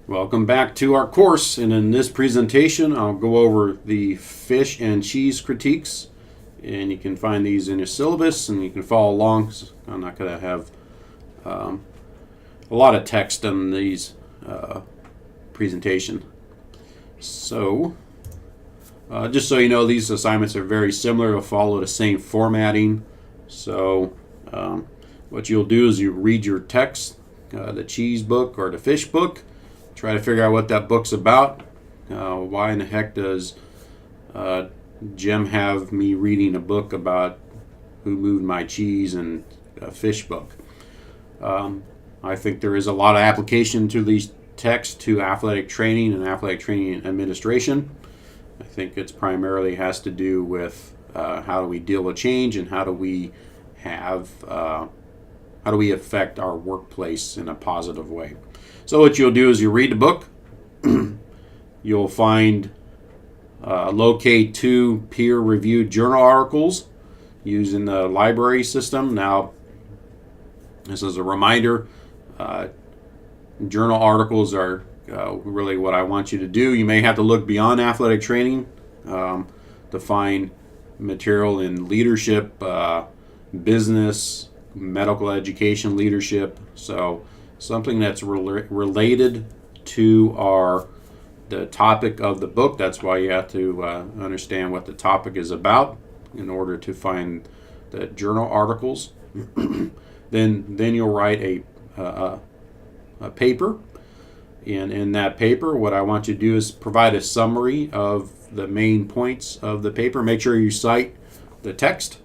Welcome back to our course, and in this presentation I'll go over the fish and cheese critiques, and you can find these in your syllabus and you can follow along. I'm not going to have a lot of text on these presentation. So just so you know, these assignments are very similar. They'll follow the same formatting. So what you'll do is you read your text, the cheese book or the fish book. Try to figure out what that book's about. Why in the heck does Jim have me reading a book about Who Moved My Cheese and a fish book? I think there is a lot of application to these texts to athletic training and athletic training administration. I think it's primarily has to do with how do we deal with change and how do we affect our workplace in a positive way. So what you'll do is you read the book. You'll find locate 2 peer-reviewed journal articles using the library system. Now, this is a reminder. Journal articles are really what I want you to do. You may have to look beyond athletic training to find material in leadership, business, medical education, leadership. So something that's related to the topic of the book. That's why you have to understand what the topic is about in order to find the journal articles. Then you'll write a paper. And in that paper, what I want you to do is provide a summary of the main points of the paper. Make sure you cite the text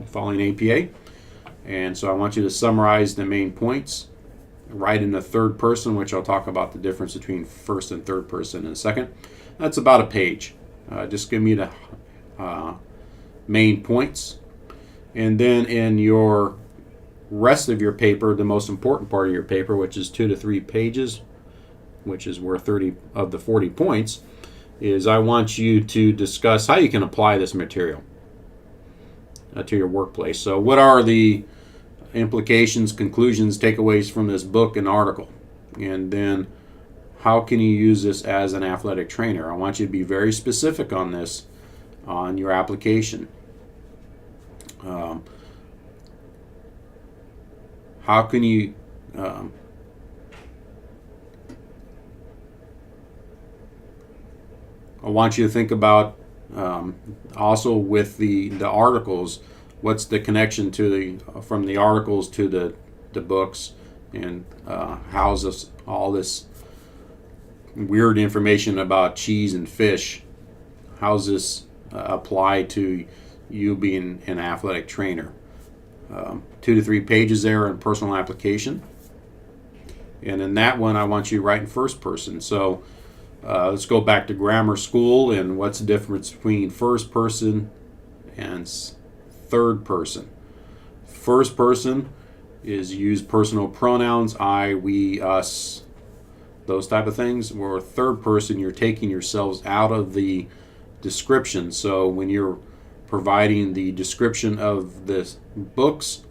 following APA. And so I want you to summarize the main points, write in the third person, which I'll talk about the difference between first and third person in a second. That's about a page. Just give me the main points. And then in your rest of your paper, the most important part of your paper, which is 2 to 3 pages, which is where 30 of the 40 points, is I want you to discuss how you can apply this material to your workplace. So what are the implications, conclusions, takeaways from this book and article? And then how can you use this as an athletic trainer? I want you to be very specific on this, on your application. How can you I want you to think about also with the articles, what's the connection to from the articles to the books, and how's all this weird information about cheese and fish, how's this apply to you being an athletic trainer? 2 to 3 pages there in personal application. And in that one, I want you to write in first person. So let's go back to grammar school, and what's the difference between first person and third person. First person is use personal pronouns, I, we, us, those type of things. Or third person, you're taking yourselves out of the description. So when you're providing the description of the books,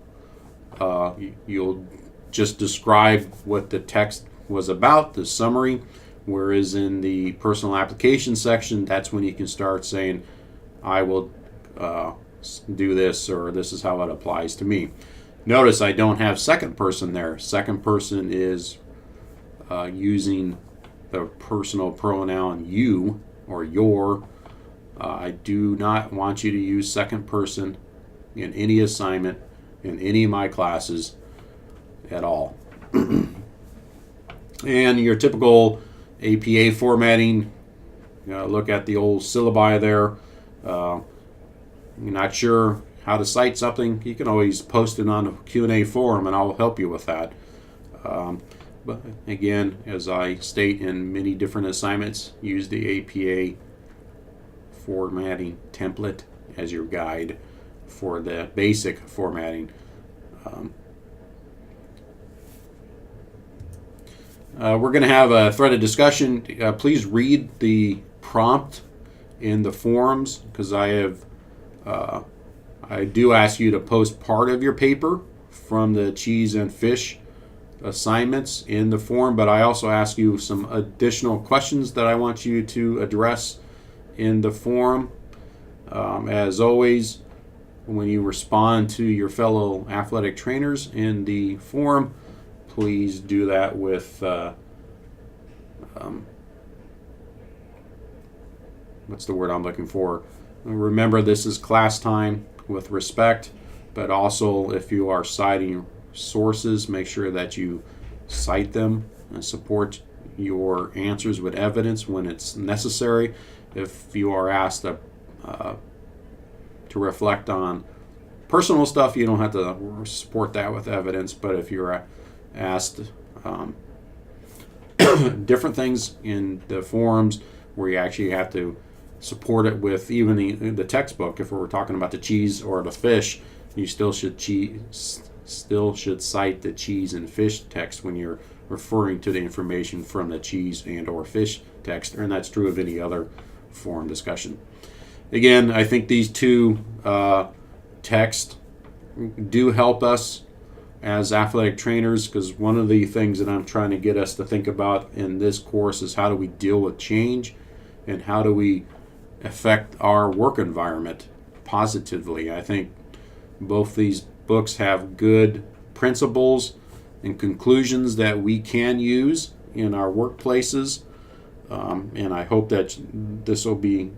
you'll just describe what the text was about, the summary. Whereas in the personal application section, that's when you can start saying, I will do this, or this is how it applies to me. Notice I don't have second person there. Second person is using the personal pronoun you or your. I do not want you to use second person in any assignment in any of my classes at all. And your typical APA formatting, look at the old syllabi there. You're not sure how to cite something, you can always post it on the Q&A forum and I'll help you with that. But again, as I state in many different assignments, use the APA formatting template as your guide for the basic formatting. We're going to have a threaded discussion. Please read the prompt in the forums, because I do ask you to post part of your paper from the cheese and fish assignments in the form, but I also ask you some additional questions that I want you to address in the forum. As always, when you respond to your fellow athletic trainers in the forum, please do that with what's the word I'm looking for? Remember, this is class time, with respect, but also if you are citing sources, make sure that you cite them and support your answers with evidence when it's necessary. If you are asked to reflect on personal stuff, you don't have to support that with evidence, but if you're asked different things in the forums where you actually have to support it with even the textbook, if we're talking about the cheese or the fish, you still should cite the cheese and fish text when you're referring to the information from the cheese and or fish text, and that's true of any other forum discussion. Again, I think these two texts do help us as athletic trainers, because one of the things that I'm trying to get us to think about in this course is how do we deal with change and how do we affect our work environment positively. I think both these books have good principles and conclusions that we can use in our workplaces, and I hope that this will be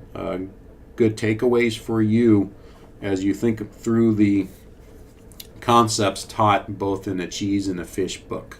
good takeaways for you as you think through the concepts taught both in the cheese and the fish book.